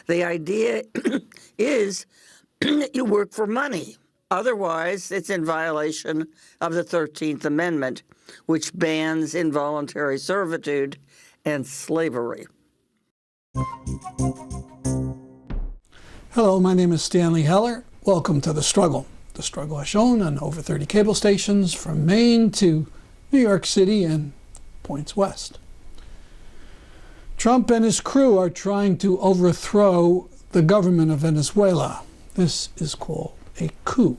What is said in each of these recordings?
The idea is you work for money. Otherwise, it's in violation of the 13th Amendment, which bans involuntary servitude and slavery. Hello, my name is Stanley Heller. Welcome to The Struggle. The Struggle is shown on over 30 cable stations from Maine to New York City and points west. Trump and his crew are trying to overthrow the government of Venezuela. This is called a coup.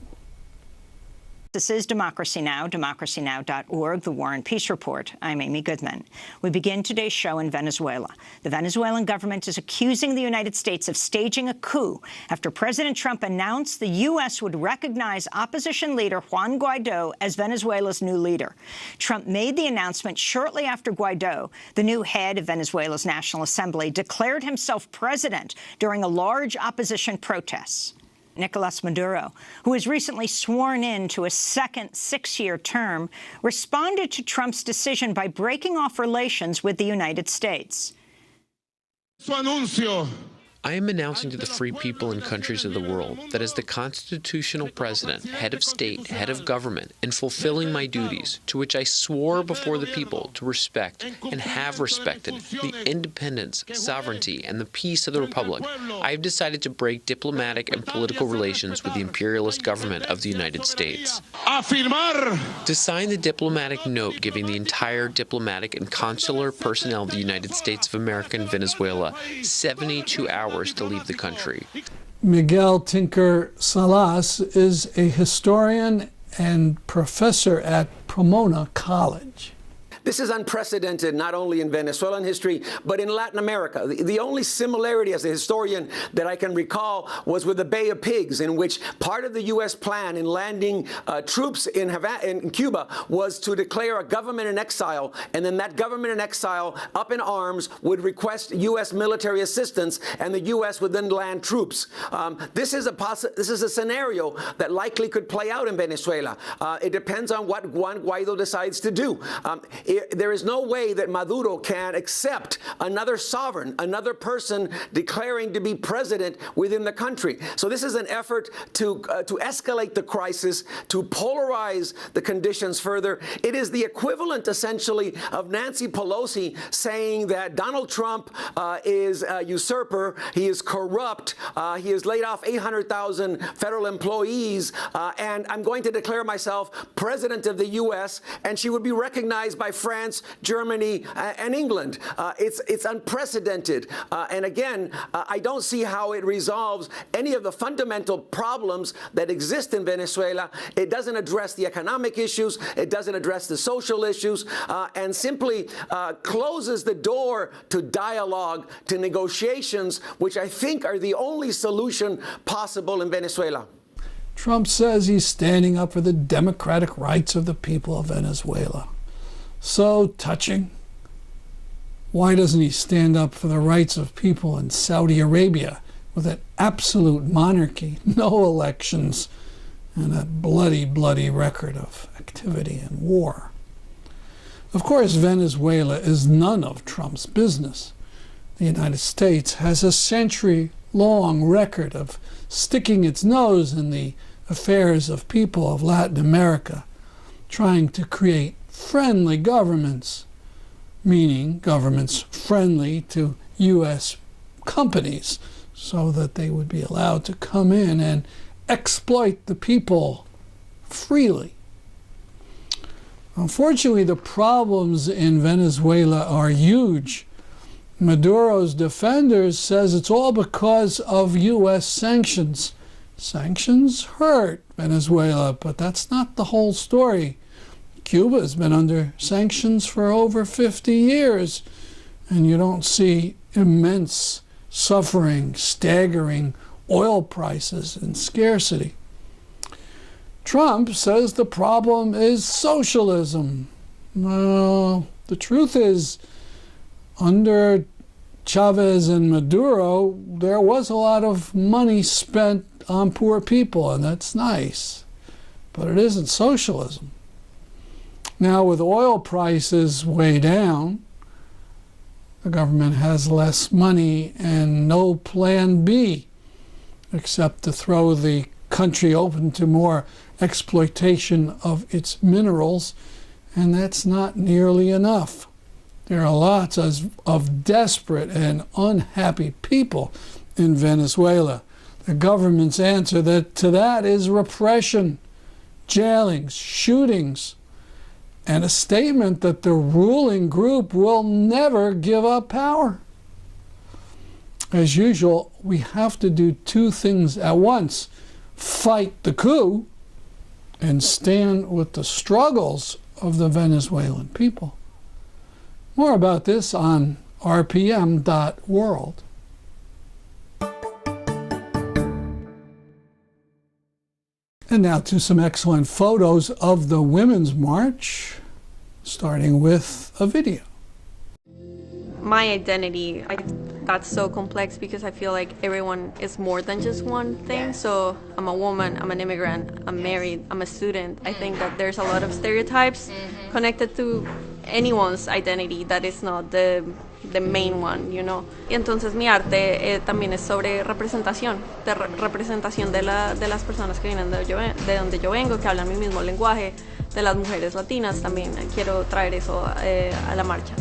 This is Democracy Now!, democracynow.org, The War and Peace Report. I'm Amy Goodman. We begin today's show in Venezuela. The Venezuelan government is accusing the United States of staging a coup after President Trump announced the U.S. would recognize opposition leader Juan Guaido as Venezuela's new leader. Trump made the announcement shortly after Guaido, the new head of Venezuela's National Assembly, declared himself president during a large opposition protest. Nicolas Maduro, who was recently sworn in to a second six-year term, responded to Trump's decision by breaking off relations with the United States. I am announcing to the free people and countries of the world that as the constitutional president, head of state, head of government, and fulfilling my duties, to which I swore before the people to respect and have respected the independence, sovereignty, and the peace of the Republic, I have decided to break diplomatic and political relations with the imperialist government of the United States. To sign the diplomatic note giving the entire diplomatic and consular personnel of the United States of America and Venezuela 72 hours to leave the country. Miguel Tinker Salas is a historian and professor at Pomona College. This is unprecedented, not only in Venezuelan history, but in Latin America. The only similarity as a historian that I can recall was with the Bay of Pigs, in which part of the U.S. plan in landing troops in Cuba was to declare a government in exile, and then that government in exile, up in arms, would request U.S. military assistance, and the U.S. would then land troops. This is a scenario that likely could play out in Venezuela. It depends on what Juan Guaido decides to do. There is no way that Maduro can accept another sovereign, another person declaring to be president within the country. So this is an effort to escalate the crisis, to polarize the conditions further. It is the equivalent, essentially, of Nancy Pelosi saying that Donald Trump is a usurper, he is corrupt, he has laid off 800,000 federal employees, and I'm going to declare myself president of the U.S., and she would be recognized by France, Germany, and England. It's unprecedented. And again, I don't see how it resolves any of the fundamental problems that exist in Venezuela. It doesn't address the economic issues. It doesn't address the social issues, and simply closes the door to dialogue, to negotiations, which I think are the only solution possible in Venezuela. Trump says he's standing up for the democratic rights of the people of Venezuela. So touching. Why doesn't he stand up for the rights of people in Saudi Arabia with an absolute monarchy, no elections, and a bloody, bloody record of activity and war? Of course, Venezuela is none of Trump's business. The United States has a century-long record of sticking its nose in the affairs of people of Latin America, trying to create friendly governments, meaning governments friendly to U.S. companies, so that they would be allowed to come in and exploit the people freely. Unfortunately, the problems in Venezuela are huge. Maduro's defenders says it's all because of U.S. sanctions. Sanctions hurt Venezuela, but that's not the whole story. Cuba has been under sanctions for over 50 years, and you don't see immense suffering, staggering oil prices, and scarcity. Trump says the problem is socialism. Well, the truth is, under Chavez and Maduro, there was a lot of money spent on poor people, and that's nice, but it isn't socialism. Now, with oil prices way down, The government has less money and no plan B except to throw the country open to more exploitation of its minerals, and that's not nearly enough. There are lots of desperate and unhappy people in Venezuela. The government's answer to that is repression, jailings, shootings, and a statement that the ruling group will never give up power. As usual, we have to do two things at once: fight the coup and stand with the struggles of the Venezuelan people. More about this on rpm.world. And now to some excellent photos of the Women's March, starting with a video. My identity, that's so complex because I feel like everyone is more than just one thing. So I'm a woman, I'm an immigrant, I'm married, I'm a student. I think that there's a lot of stereotypes connected to anyone's identity that is not the main one, you know. Y entonces mi arte también es sobre representación, representación de las personas que vienen de donde yo vengo, que hablan mi mismo lenguaje, de las mujeres latinas. También quiero traer eso a la marcha.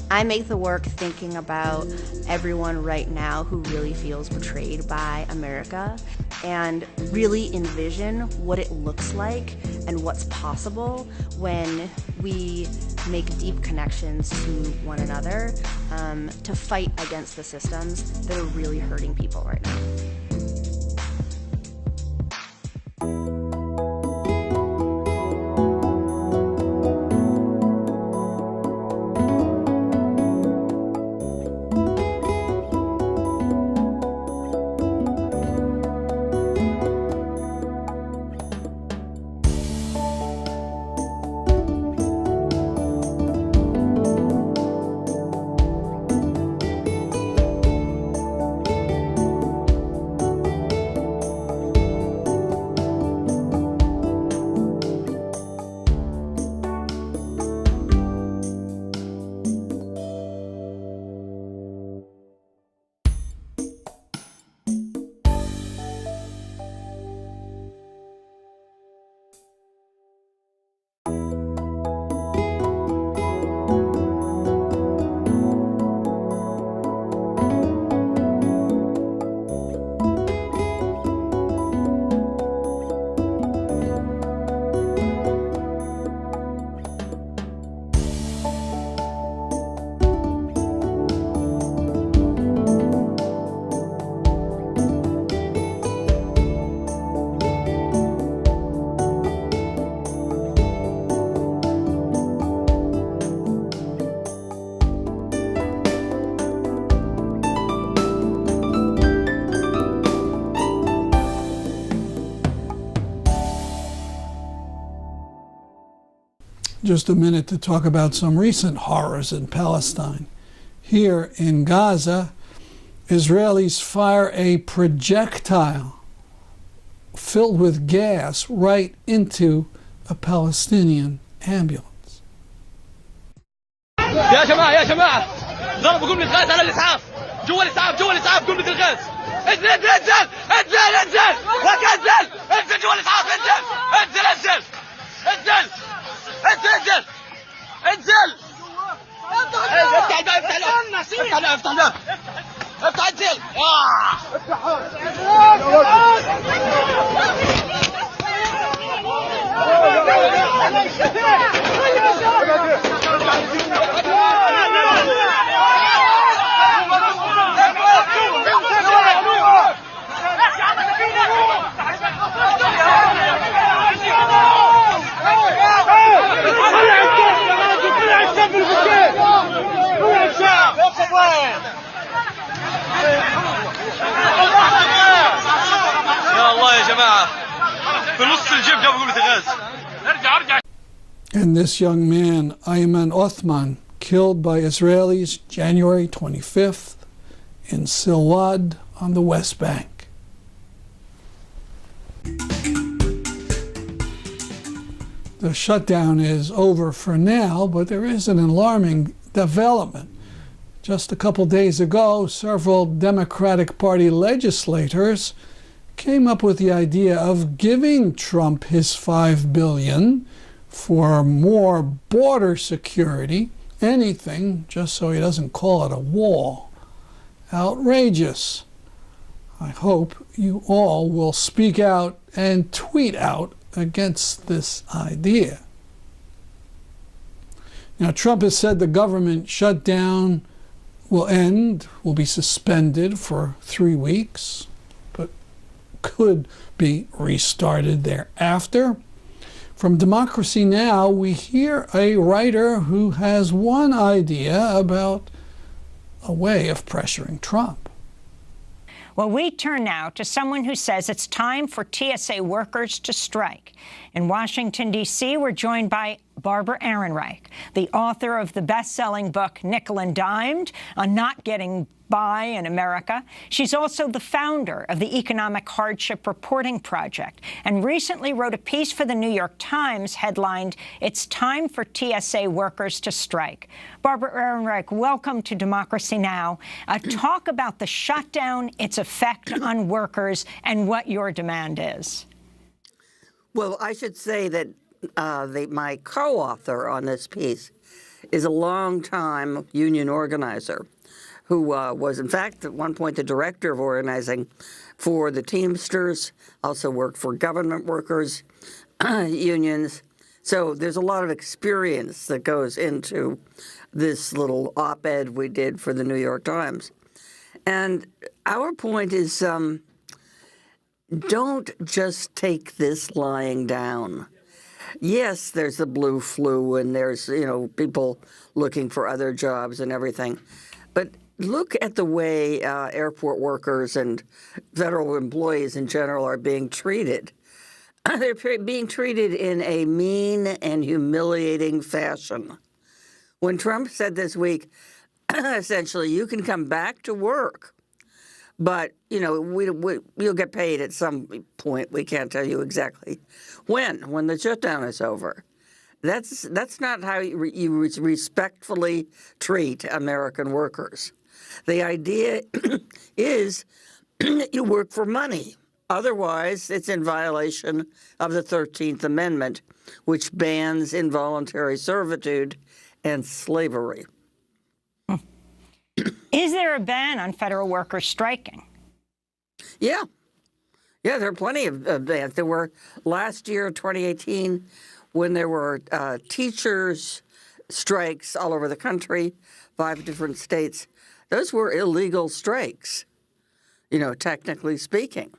I make the work thinking about everyone right now who really feels betrayed by America and really envision what it looks like and what's possible when we make deep connections to one another to fight against the systems that are really hurting people right now. Just a minute to talk about some recent horrors in Palestine. Here in Gaza, Israelis fire a projectile filled with gas right into a Palestinian ambulance. يا جماعة ضربوا قنبلة غاز على الإسعاف جوا الإسعاف قنبلة الغاز انزل جوا الإسعاف انزل افتح الباب افتح انزل And this young man, Ayman Othman, killed by Israelis January 25th in Silwad on the West Bank. The shutdown is over for now, but there is an alarming development. Just a couple days ago, several Democratic Party legislators came up with the idea of giving Trump his $5 billion for more border security, anything, just so he doesn't call it a wall. Outrageous. I hope you all will speak out and tweet out against this idea. Now, Trump has said the government shutdown will be suspended for 3 weeks, but could be restarted thereafter. From Democracy Now!, we hear a writer who has one idea about a way of pressuring Trump. Well, we turn now to someone who says it's time for TSA workers to strike. In Washington, D.C., we're joined by Barbara Ehrenreich, the author of the best-selling book Nickel and Dimed on Not Getting By in America. She's also the founder of the Economic Hardship Reporting Project and recently wrote a piece for the New York Times headlined, "It's Time for TSA Workers to Strike." Barbara Ehrenreich, welcome to Democracy Now! Talk about the shutdown, its effect on workers, and what your demand is. Well, I should say that my co-author on this piece is a longtime union organizer who was, in fact, at one point the director of organizing for the Teamsters, also worked for government workers, unions. So there's a lot of experience that goes into this little op-ed we did for the New York Times. And our point is, don't just take this lying down. Yes, there's the blue flu and there's, people looking for other jobs and everything. But look at the way airport workers and federal employees in general are being treated. They're being treated in a mean and humiliating fashion. When Trump said this week, essentially, you can come back to work, but, you'll get paid at some point. We can't tell you exactly when the shutdown is over. That's not how you respectfully treat American workers. The idea is you work for money. Otherwise, it's in violation of the 13th Amendment, which bans involuntary servitude and slavery. Is there a ban on federal workers striking? Yeah, there are plenty of bans. There were last year, 2018, when there were teachers' strikes all over the country, 5 different states. Those were illegal strikes, technically speaking.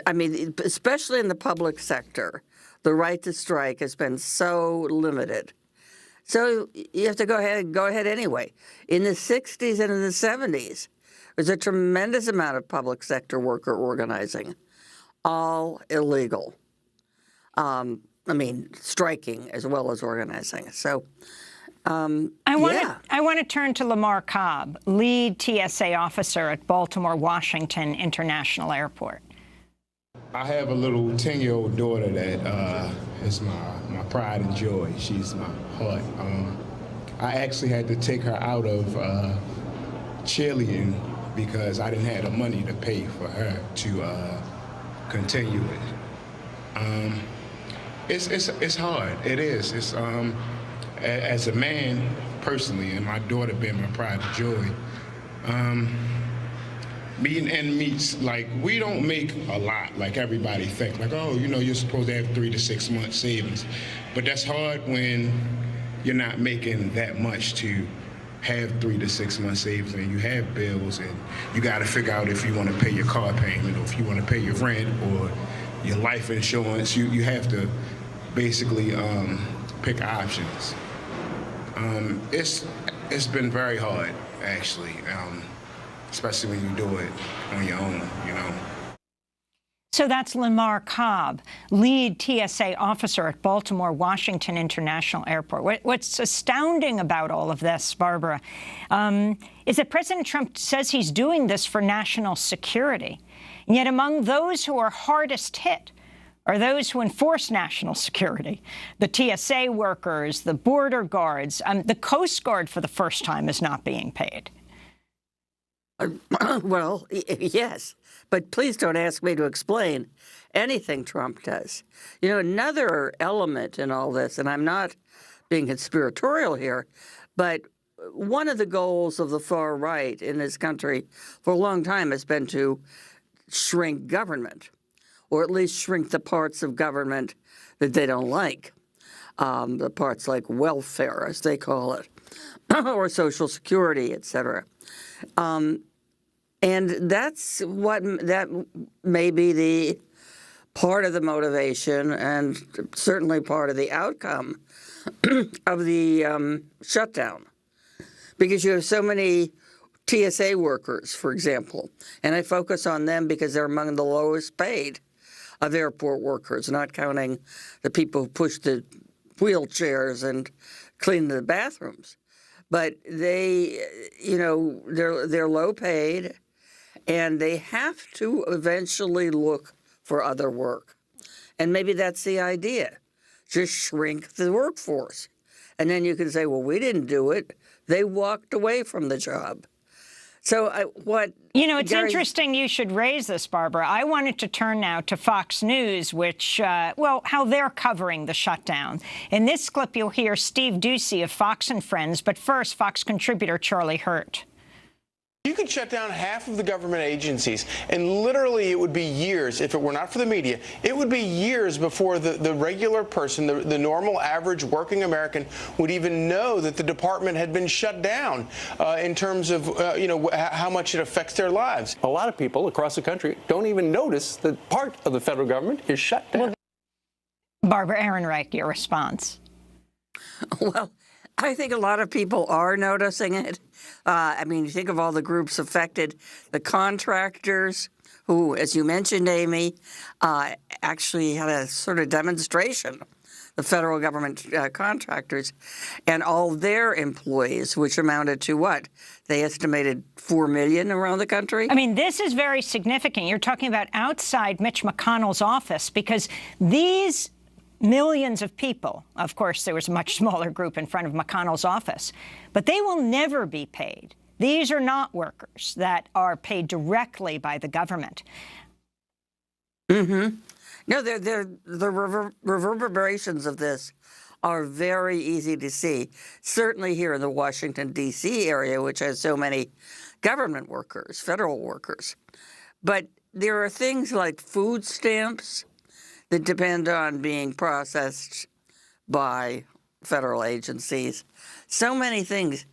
I mean, especially in the public sector, the right to strike has been so limited. So you have to go ahead anyway. In the 60s and in the 70s, there's a tremendous amount of public sector worker organizing, all illegal. Striking as well as organizing. So, I want to turn to Lamar Cobb, lead TSA officer at Baltimore Washington International Airport. I have a little 10-year-old daughter that is my pride and joy. She's my heart. I actually had to take her out of cheerleading because I didn't have the money to pay for her to continue it. It's hard. It is. It's as a man personally, and my daughter being my pride and joy. Meeting end meets, like, we don't make a lot like everybody think. Like, oh, you're supposed to have 3 to 6 months savings. But that's hard when you're not making that much to have 3 to 6 months savings and you have bills and you got to figure out if you want to pay your car payment or if you want to pay your rent or your life insurance. You have to basically pick options. It's been very hard, actually. Especially when you do it on your own, So that's Lamar Cobb, lead TSA officer at Baltimore Washington International Airport. What's astounding about all of this, Barbara, is that President Trump says he's doing this for national security. And yet among those who are hardest hit are those who enforce national security. The TSA workers, the border guards, the Coast Guard for the first time is not being paid. Well, yes, but please don't ask me to explain anything Trump does. You know, another element in all this, and I'm not being conspiratorial here, but one of the goals of the far right in this country for a long time has been to shrink government, or at least shrink the parts of government that they don't like, the parts like welfare, as they call it, or Social Security, et cetera. And that may be the part of the motivation and certainly part of the outcome of the shutdown. Because you have so many TSA workers, for example, and I focus on them because they're among the lowest paid of airport workers, not counting the people who push the wheelchairs and clean the bathrooms. But they, you know, they're low paid, and they have to eventually look for other work. And maybe that's the idea. Just shrink the workforce. And then you can say, well, we didn't do it. They walked away from the job. So You know, it's interesting you should raise this, Barbara. I wanted to turn now to Fox News, which, well, how they're covering the shutdown. In this clip, you'll hear Steve Doocy of Fox and Friends, but first, Fox contributor Charlie Hurt. You could shut down half of the government agencies, and literally it would be years, if it were not for the media, it would be years before the regular person, the normal, average, working American would even know that the department had been shut down in terms of, you know, how much it affects their lives. A lot of people across the country don't even notice that part of the federal government is shut down. Barbara Ehrenreich, your response. Well, I think a lot of people are noticing it. I mean, you think of all the groups affected, the contractors who, as you mentioned, Amy, actually had a sort of demonstration, the federal government contractors, and all their employees, which amounted to what? They estimated 4 million around the country? I mean, this is very significant. You're talking about outside Mitch McConnell's office, because these millions of people, of course, there was a much smaller group in front of McConnell's office, but they will never be paid. These are not workers that are paid directly by the government. Mm-hmm. No, the reverberations of this are very easy to see, certainly here in the Washington, D.C. area, which has so many government workers, federal workers. But there are things like food stamps that depend on being processed by federal agencies. So many things.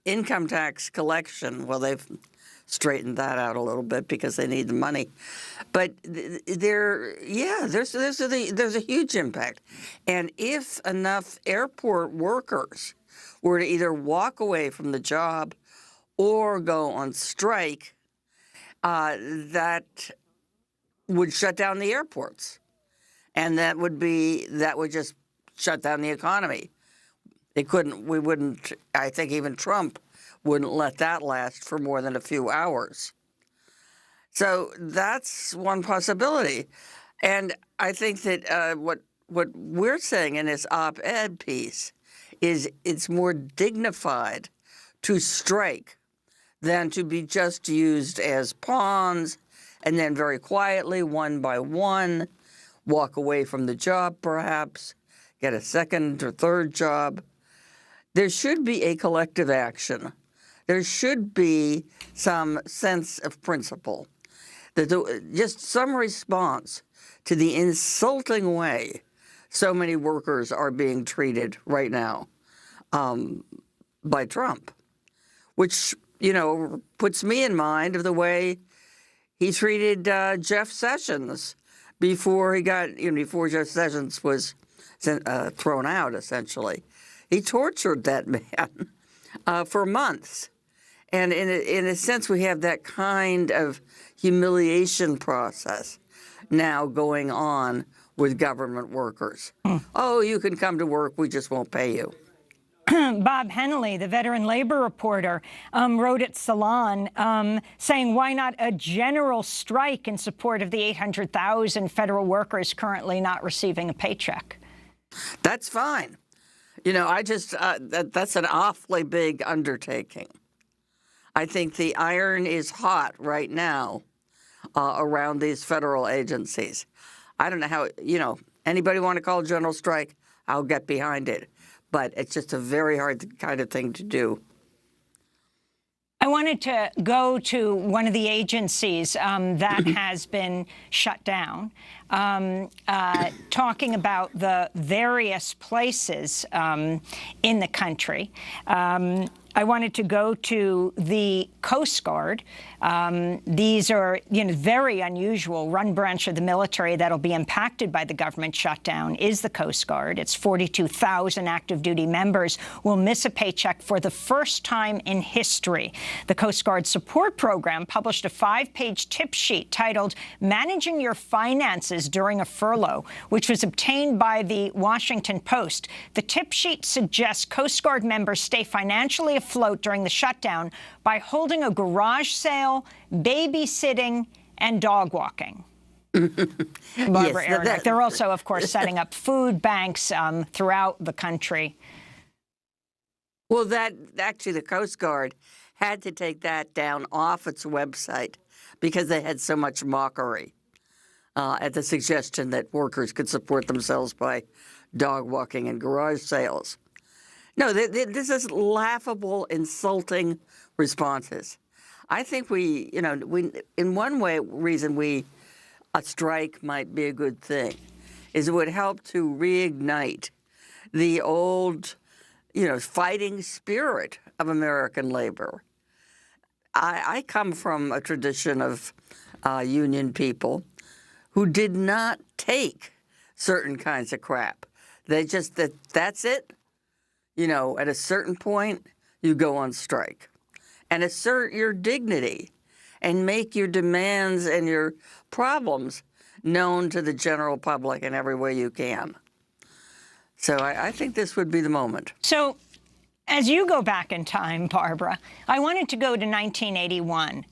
Income tax collection, well, they've straightened that out a little bit because they need the money. But there's a huge impact. And if enough airport workers were to either walk away from the job or go on strike, that would shut down the airports, and that would just shut down the economy. We wouldn't, I think even Trump wouldn't let that last for more than a few hours. So that's one possibility. And I think that what we're saying in this op-ed piece is it's more dignified to strike than to be just used as pawns and then very quietly, one by one, walk away from the job perhaps, get a second or third job. There should be a collective action. There should be some sense of principle, just some response to the insulting way so many workers are being treated right now by Trump, which, you know, puts me in mind of the way he treated Jeff Sessions before before Jeff Sessions was thrown out, essentially. He tortured that man for months. And in a sense, we have that kind of humiliation process now going on with government workers. Oh, you can come to work, we just won't pay you. Bob Henley, the veteran labor reporter, wrote at Salon saying, why not a general strike in support of the 800,000 federal workers currently not receiving a paycheck? That's fine. You know, that's an awfully big undertaking. I think the iron is hot right now around these federal agencies. I don't know how, anybody want to call a general strike, I'll get behind it. But it's just a very hard kind of thing to do. I wanted to go to one of the agencies that has been shut down, talking about the various places in the country. I wanted to go to the Coast Guard. These are, very unusual. One branch of the military that'll be impacted by the government shutdown is the Coast Guard. Its 42,000 active duty members will miss a paycheck for the first time in history. The Coast Guard Support Program published a 5-page tip sheet titled Managing Your Finances During a Furlough, which was obtained by the Washington Post. The tip sheet suggests Coast Guard members stay financially afloat during the shutdown by holding a garage sale, babysitting, and dog walking. Barbara Ehrenreich. They're also, of course, setting up food banks throughout the country. Well, actually, the Coast Guard had to take that down off its website because they had so much mockery at the suggestion that workers could support themselves by dog walking and garage sales. No, this is laughable, insulting responses. I think in one way, a strike might be a good thing, is it would help to reignite the old, fighting spirit of American labor. I come from a tradition of union people who did not take certain kinds of crap. They just, that's it. At a certain point, you go on strike and assert your dignity and make your demands and your problems known to the general public in every way you can. So I think this would be the moment. So as you go back in time, Barbara, I wanted to go to 1981,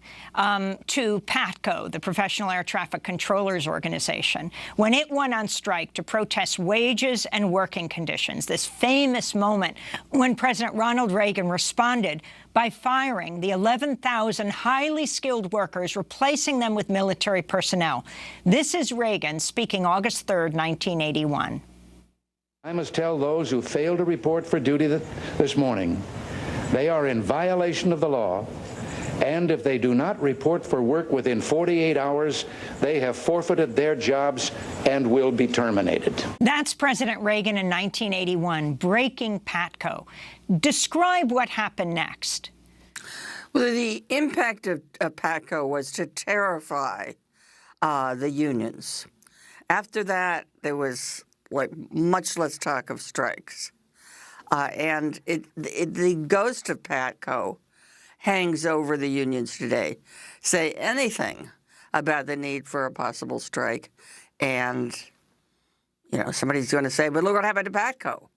to PATCO, the Professional Air Traffic Controllers Organization, when it went on strike to protest wages and working conditions, this famous moment when President Ronald Reagan responded by firing the 11,000 highly skilled workers, replacing them with military personnel. This is Reagan speaking August 3rd, 1981. I must tell those who failed to report for duty this morning, they are in violation of the law, and if they do not report for work within 48 hours, they have forfeited their jobs and will be terminated. That's President Reagan in 1981, breaking PATCO. Describe what happened next. Well, the impact of PATCO was to terrify the unions. After that, there was much less talk of strikes. And the ghost of PATCO hangs over the unions today. Say anything about the need for a possible strike, and, somebody's going to say, but look what happened to PATCO.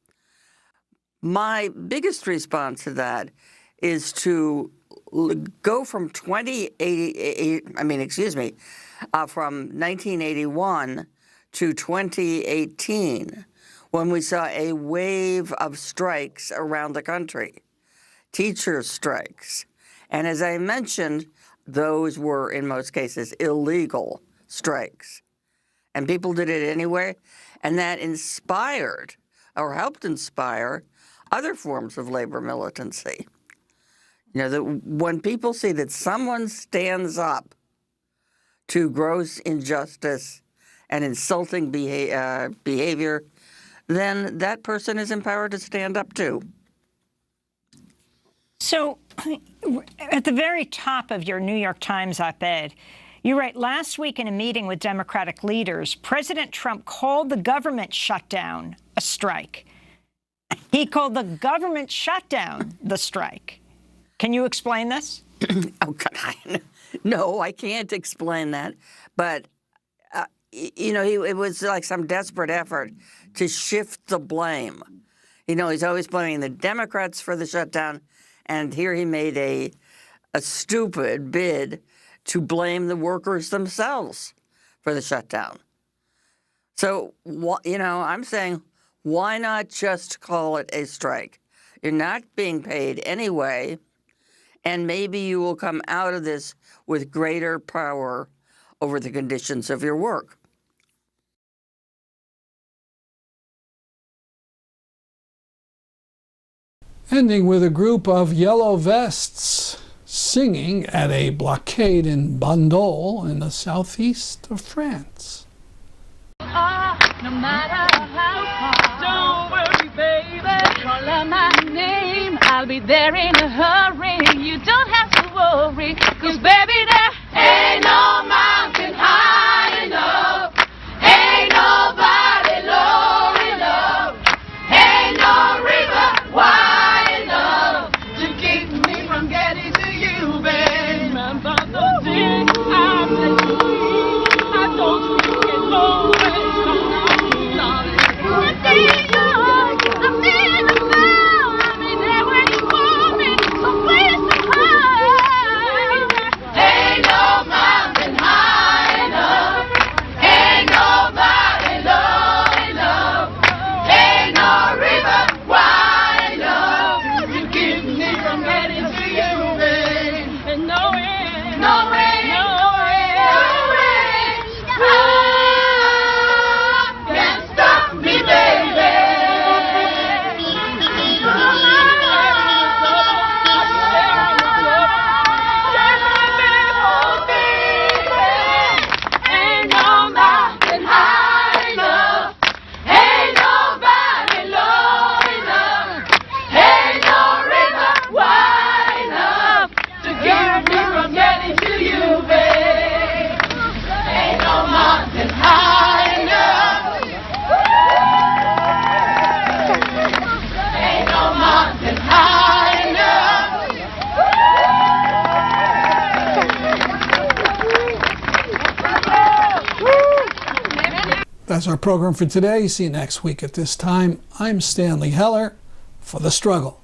My biggest response to that is to go from from 1981 to 2018, when we saw a wave of strikes around the country, teacher strikes. And as I mentioned, those were, in most cases, illegal strikes. And people did it anyway, and that inspired or helped inspire other forms of labor militancy. When people see that someone stands up to gross injustice and insulting behavior, then that person is empowered to stand up too. So at the very top of your New York Times op-ed, you write, last week in a meeting with Democratic leaders, President Trump called the government shutdown a strike. He called the government shutdown the strike. Can you explain this? Oh, God. No, I can't explain that. But it was like some desperate effort to shift the blame. You know, he's always blaming the Democrats for the shutdown, and here he made a stupid bid to blame the workers themselves for the shutdown. So, you know, I'm saying, why not just call it a strike? You're not being paid anyway, and maybe you will come out of this with greater power over the conditions of your work. Ending with a group of yellow vests singing at a blockade in Bandol in the southeast of France. No matter how far, don't worry, baby. Call out my name, I'll be there in a hurry. You don't have to worry, 'cause baby, there ain't no mountain high enough, ain't nobody low enough, ain't no river wide enough to keep me from getting to you, babe. Remember the day I met you, I told you you can always come on, darling. The day I'm in the mouth, I'll be there when you want me, so please don't hide. Ain't no mountain high enough, ain't nobody low enough, ain't no river wide enough to keep me from getting to you, babe. And no way, no way, no way, no way, I can't stop me, baby. Ain't no mountain high enough, ain't nobody low enough, ain't no river wide enough to keep me from getting to you, babe. Ain't no mountain high enough, ain't no mountain high enough. That's our program for today. See you next week at this time. I'm Stanley Heller for The Struggle.